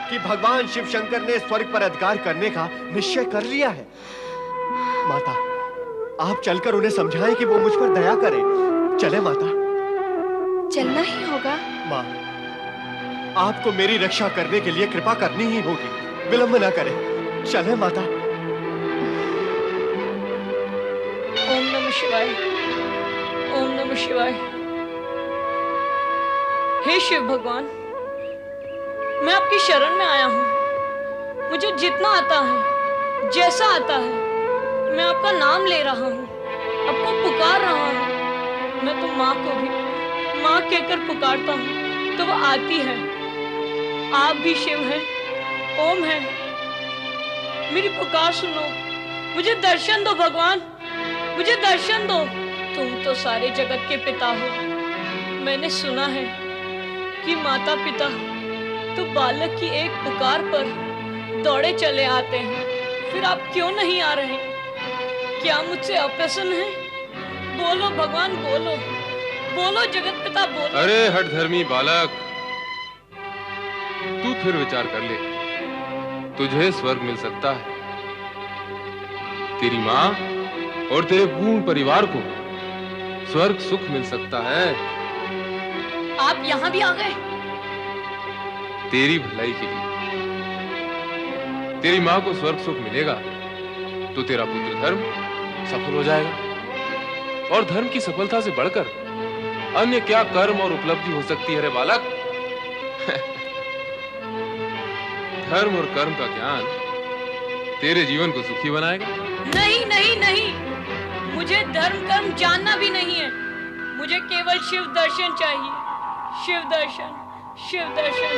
कि भगवान शिव शंकर ने स्वर्ग पर अधिकार करने का निश्चय कर लिया है। माता, आप चलकर उन्हें समझाएं कि वो मुझ पर दया करें। चले माता। चलना ही होगा। माँ, आपको मेरी रक्षा करने के लिए कृपा करनी ही होगी, विलंब न करें। चले माता। ओम नमः शिवाय। ओम नमः शिवाय। हे शिव भगवान, मैं आपकी शरण में आया हूँ। मुझे जितना आता है, जैसा आता है, मैं आपका नाम ले रहा हूँ, आपको पुकार रहा हूँ। मैं तो माँ को भी माँ कहकर पुकारता हूँ तो वो आती है। आप भी शिव हैं, ओम है। मेरी पुकार सुनो, मुझे दर्शन दो भगवान, मुझे दर्शन दो। तुम तो सारे जगत के पिता हो। मैंने सुना है कि माता पिता तो बालक की एक पुकार पर दौड़े चले आते हैं। फिर आप क्यों नहीं आ रहे? क्या मुझसे अप्रसन्न है? बोलो भगवान, बोलो बोलो जगत पिता, बोलो। अरे हठ धर्मी बालक, तू फिर विचार कर ले। तुझे स्वर्ग मिल सकता है, तेरी माँ और तेरे पूर्ण परिवार को स्वर्ग सुख मिल सकता है। आप यहाँ भी आ गए? तेरी भलाई के लिए। तेरी माँ को स्वर्ग सुख मिलेगा तो तेरा पुत्र धर्म सफल हो जाएगा। और धर्म की सफलता से बढ़कर अन्य क्या कर्म और उपलब्धि हो सकती है रे बालक? धर्म और कर्म का ज्ञान तेरे जीवन को सुखी बनाएगा। नहीं नहीं नहीं, मुझे धर्म कर्म जानना भी नहीं है। मुझे केवल शिव दर्शन चाहिए। शिव दर्शन, शिव दर्शन।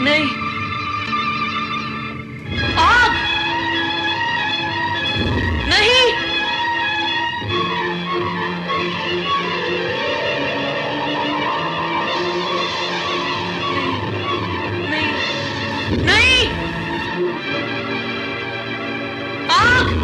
नहीं। आग! नहीं! नहीं! नहीं! आग!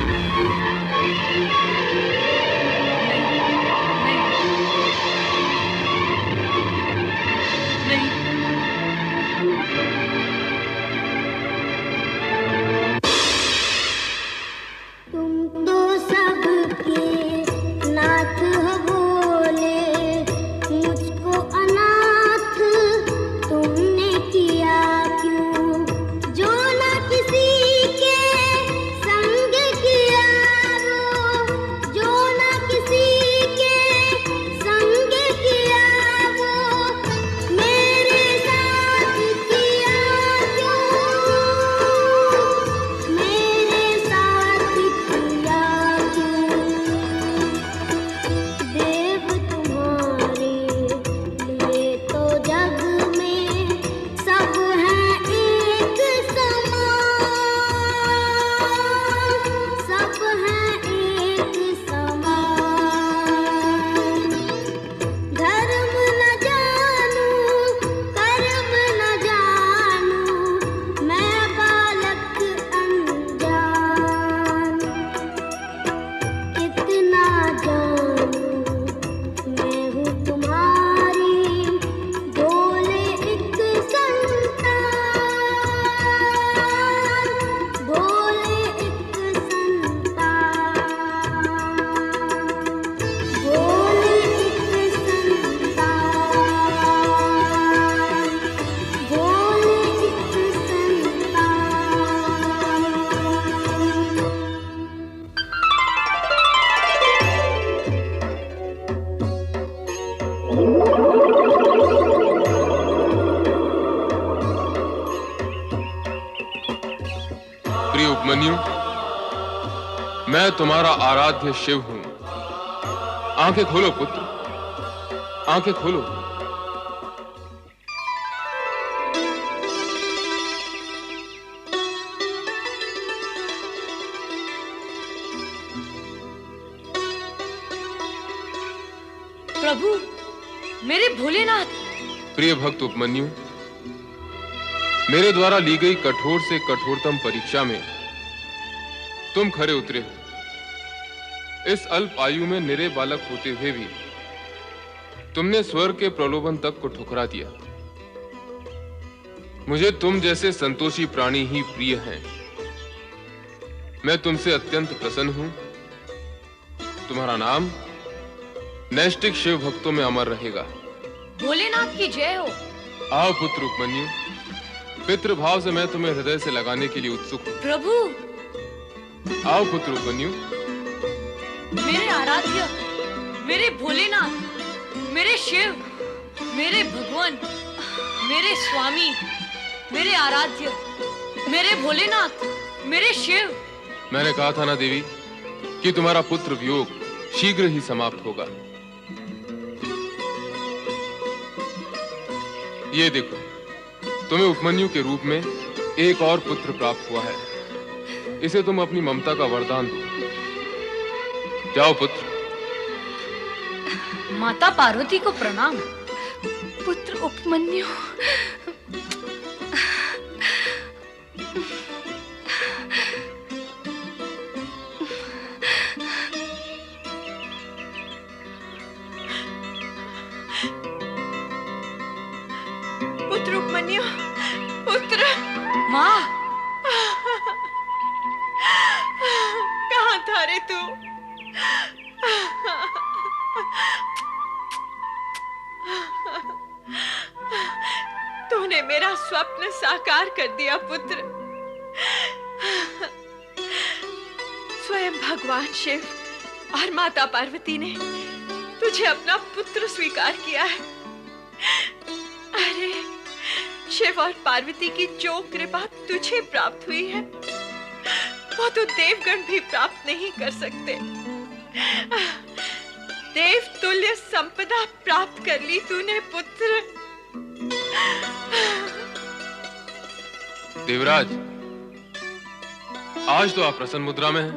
उपमन्यु, मैं तुम्हारा आराध्य शिव हूं। आंखें खोलो पुत्र, आंखें खोलो। प्रभु, मेरे भोलेनाथ। प्रिय भक्त उपमन्यु, मेरे द्वारा ली गई कठोर से कठोरतम परीक्षा में तुम खरे उतरे हो। इस अल्प आयु में निरे बालक होते हुए भी तुमने स्वर्ग के प्रलोभन तक को ठुकरा दिया। मुझे तुम जैसे संतोषी प्राणी ही प्रिय हैं। मैं तुमसे अत्यंत प्रसन्न हूं। तुम्हारा नाम नैष्ठिक शिव भक्तों में अमर रहेगा। भोलेनाथ की जय हो। आओ पुत्र उपमन्यु, पितृभाव से मैं तुम्हें हृदय से लगाने के लिए उत्सुक हूं। प्रभु, आओ पुत्र उपमन्यु। मेरे आराध्य, मेरे भोलेनाथ, मेरे शिव, मेरे भगवान, मेरे स्वामी, मेरे आराध्य, मेरे भोलेनाथ, मेरे शिव। मैंने कहा था ना देवी कि तुम्हारा पुत्र वियोग शीघ्र ही समाप्त होगा। ये देखो, तुम्हें उपमन्यु के रूप में एक और पुत्र प्राप्त हुआ है। इसे तुम अपनी ममता का वरदान दो। जाओ पुत्र। माता पार्वती को प्रणाम। पुत्र उपमन्यु, पुत्र उपमन्यु, पुत्र। माँ, कहाँ था रे तू? तूने मेरा स्वप्न साकार कर दिया पुत्र। स्वयं भगवान शिव और माता पार्वती ने तुझे अपना पुत्र स्वीकार किया है। अरे, शिव और पार्वती की जो कृपा तुझे प्राप्त हुई है वो तो देवगण भी प्राप्त नहीं कर सकते। देव तुल्य संपदा प्राप्त कर ली तूने पुत्र। देवराज, आज तो आप प्रसन्न मुद्रा में हैं,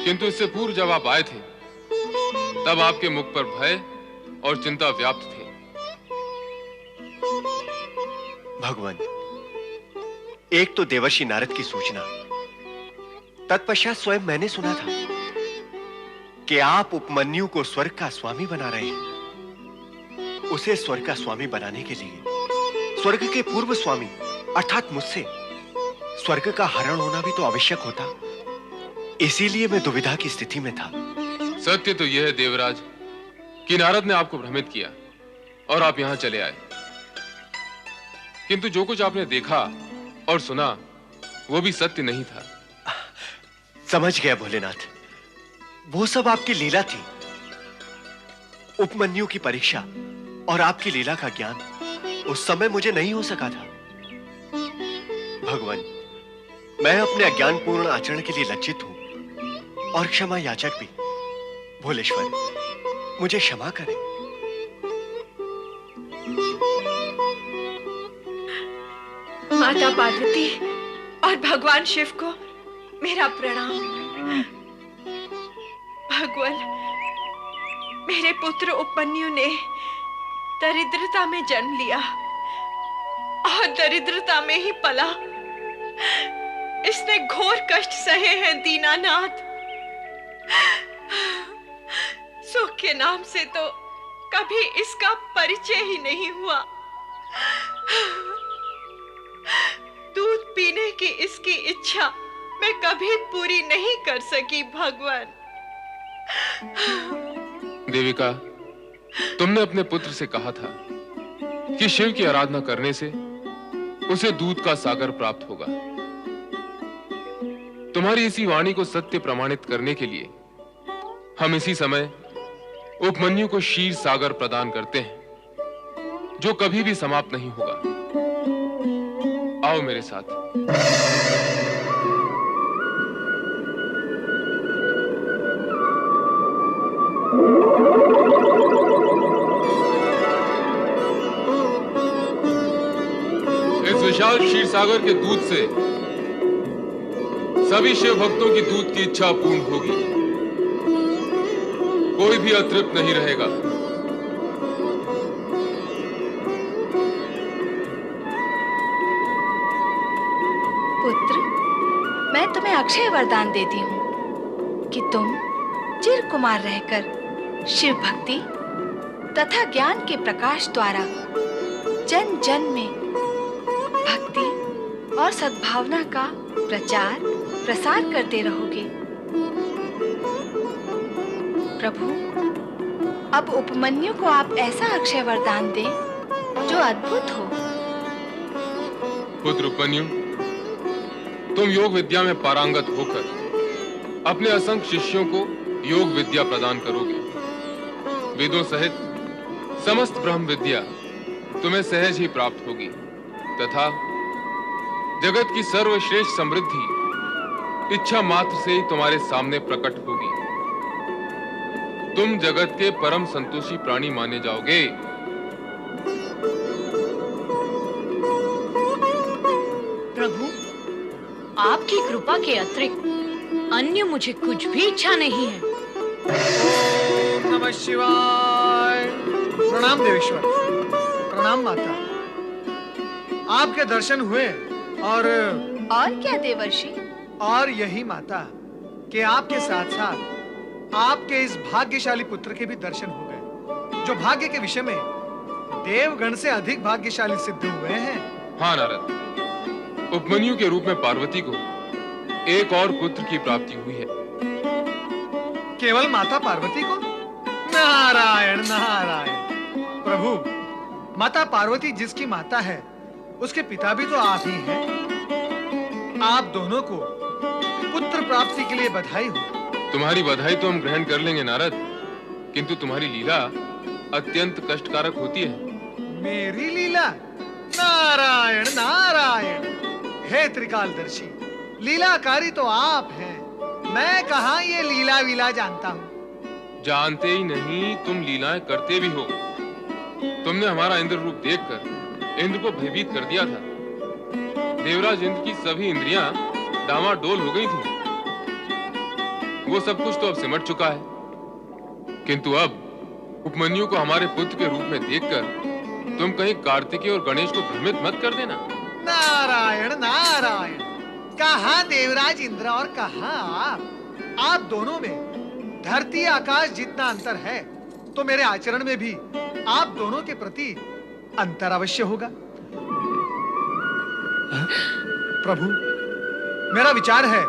किंतु इससे पूर्व जब आप आए थे तब आपके मुख पर भय और चिंता व्याप्त थे। भगवान, एक तो देवर्षि नारद की सूचना, तत्पश्चात स्वयं मैंने सुना था कि आप उपमन्यु को स्वर्ग का स्वामी बना रहे हैं। उसे स्वर्ग का स्वामी बनाने के लिए स्वर्ग के पूर्व स्वामी अर्थात मुझसे स्वर्ग का हरण होना भी तो आवश्यक होता। इसीलिए मैं दुविधा की स्थिति में था। सत्य तो यह है देवराज कि नारद ने आपको भ्रमित किया और आप यहां चले आए, किंतु जो कुछ आपने देखा और सुना वो भी सत्य नहीं था। समझ गया भोलेनाथ, वो सब आपकी लीला थी। उपमन्यु की परीक्षा और आपकी लीला का ज्ञान उस समय मुझे नहीं हो सका था। भगवान, मैं अपने अज्ञानपूर्ण आचरण के लिए लज्जित हूं और क्षमा याचक भी। भोलेश्वर, मुझे क्षमा करें। माता पार्वती और भगवान शिव को मेरा प्रणाम। भगवान, मेरे पुत्र उपमन्यु ने दरिद्रता में जन्म लिया और दरिद्रता में ही पला। इसने घोर कष्ट सहे हैं दीनानाथ। सुख के नाम से तो कभी इसका परिचय ही नहीं हुआ। दूध पीने की इसकी इच्छा मैं कभी पूरी नहीं कर सकी। भगवान, देविका, तुमने अपने पुत्र से कहा था कि शिव की आराधना करने से उसे दूध का सागर प्राप्त होगा। तुम्हारी इसी वाणी को सत्य प्रमाणित करने के लिए हम इसी समय उपमन्यु को क्षीर सागर प्रदान करते हैं, जो कभी भी समाप्त नहीं होगा। आओ मेरे साथ। इस विशाल क्षीर सागर के दूध से सभी शिव भक्तों की दूध की इच्छा पूर्ण होगी। कोई भी अतृप्त नहीं रहेगा। पुत्र, मैं तुम्हें अक्षय वरदान देती हूँ कि तुम चिर कुमार रहकर शिव भक्ति तथा ज्ञान के प्रकाश द्वारा जन जन में भक्ति और सद्भावना का प्रचार प्रसार करते रहोगे। प्रभु, अब उपमन्यु को आप ऐसा अक्षय वरदान दें जो अद्भुत हो। पुत्र उपमन्यु, तुम योग विद्या में पारंगत होकर अपने असंख्य शिष्यों को योग विद्या प्रदान करोगे। वेदों सहित समस्त ब्रह्म विद्या तुम्हें सहज ही प्राप्त होगी तथा जगत की सर्वश्रेष्ठ समृद्धि इच्छा मात्र से ही तुम्हारे सामने प्रकट होगी। तुम जगत के परम संतोषी प्राणी माने जाओगे। प्रभु, आपकी कृपा के अतिरिक्त अन्य मुझे कुछ भी इच्छा नहीं है। ओम नमः शिवाय। प्रणाम देवेश्वर, प्रणाम माता। आपके दर्शन हुए और क्या देवर्षि? और यही माता कि आपके साथ साथ आपके इस भाग्यशाली पुत्र के भी दर्शन हो गए, जो भाग्य के विषय में देवगण से अधिक भाग्यशाली सिद्ध हुए हैं। हाँ नारद, उपमन्यु के रूप में पार्वती को एक और पुत्र की प्राप्ति हुई है। केवल माता पार्वती को? नारायण नारायण। प्रभु, माता पार्वती जिसकी माता है उसके पिता भी तो आप ही हैं। आप दोनों को पुत्र प्राप्ति के लिए बधाई हो। तुम्हारी बधाई तो हम ग्रहण कर लेंगे नारद, किंतु तुम्हारी लीला अत्यंत कष्टकारक होती है। मेरी लीला? नारायण नारायण। हे त्रिकालदर्शी, लीलाकारी तो आप हैं। मैं कहाँ ये लीला वीला जानता हूँ। जानते ही नहीं, तुम लीलाएं करते भी हो। तुमने हमारा इंद्र रूप देखकर इंद्र को भयभीत कर दिया था। देवराज इंद्र की सभी इंद्रियां डामाडोल हो गई थीं। वो सब कुछ तो अब सिमट चुका है, किंतु अब उपमन्यु को हमारे पुत्र के रूप में देखकर तुम कहीं कार्तिकेय और गणेश को भ्रमित मत कर देना। नारायण नारायण, कहाँ देवराज इंद्र और कहाँ आप दोनों में धरती आकाश जितना अंतर है, तो मेरे आचरण में भी आप दोनों के प्रति अंतर अवश्य होगा। प्रभु, मेरा विचार है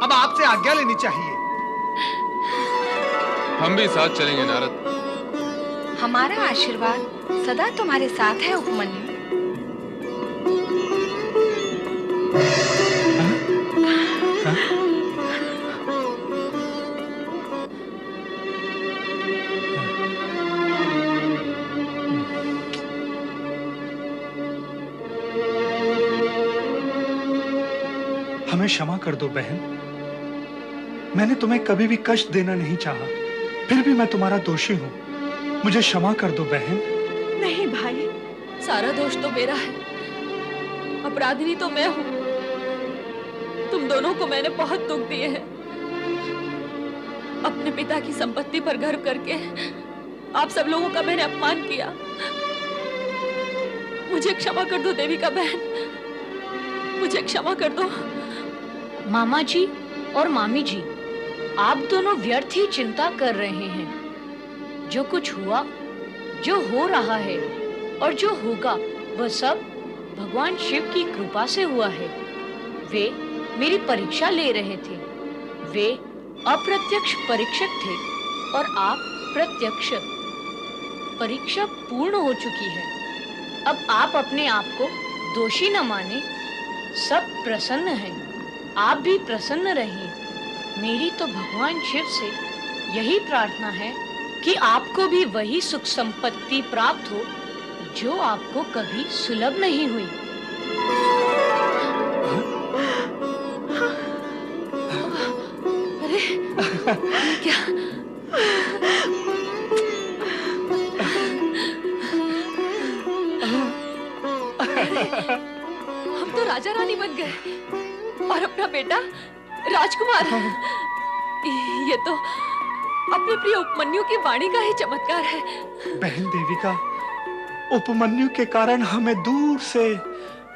अब आपसे आज्ञा लेनी चाहिए। हम भी साथ चलेंगे नारद। हमारा आशीर्वाद सदा तुम्हारे साथ है उपमन्यु। हमें क्षमा कर दो बहन, मैंने तुम्हें कभी भी कष्ट देना नहीं चाहा, फिर भी मैं तुम्हारा दोषी हूँ। मुझे क्षमा कर दो बहन। नहीं भाई, सारा दोष तो मेरा है, अपराधिनी तो मैं हूँ। तुम दोनों को मैंने बहुत दुख दिए हैं। अपने पिता की संपत्ति पर गर्व करके आप सब लोगों का मैंने अपमान किया। मुझे क्षमा कर दो देवी का बहन, मुझे क्षमा कर दो। मामा जी और मामी जी, आप दोनों व्यर्थ ही चिंता कर रहे हैं। जो कुछ हुआ, जो हो रहा है और जो होगा, वह सब भगवान शिव की कृपा से हुआ है। वे मेरी परीक्षा ले रहे थे। वे अप्रत्यक्ष परीक्षक थे और आप प्रत्यक्ष। परीक्षा पूर्ण हो चुकी है। अब आप अपने आप को दोषी न माने। सब प्रसन्न हैं, आप भी प्रसन्न रहिए। मेरी तो भगवान शिव से यही प्रार्थना है कि आपको भी वही सुख संपत्ति प्राप्त हो जो आपको कभी सुलभ नहीं हुई। अरे क्या? हम तो राजा रानी बन गए और अपना बेटा राजकुमार। ये तो अपने प्रिय उपमन्यु की वाणी का ही चमत्कार है। बहन देविका, उपमन्यु के कारण हमें दूर से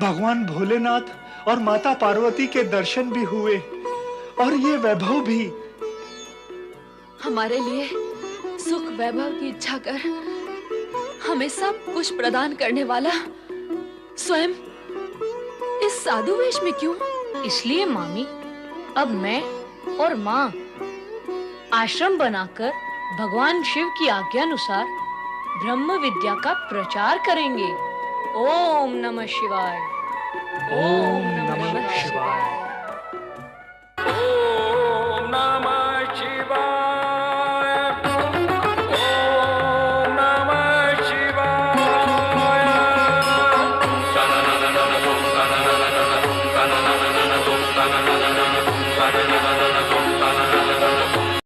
भगवान भोलेनाथ और माता पार्वती के दर्शन भी हुए और ये वैभव भी। हमारे लिए सुख वैभव की इच्छा कर हमें सब कुछ प्रदान करने वाला स्वयं इस साधु वेश में क्यों? इसलिए मामी, अब मैं और माँ आश्रम बनाकर भगवान शिव की आज्ञानुसार ब्रह्म विद्या का प्रचार करेंगे। ओम नमः शिवाय। ओम नमः शिवाय।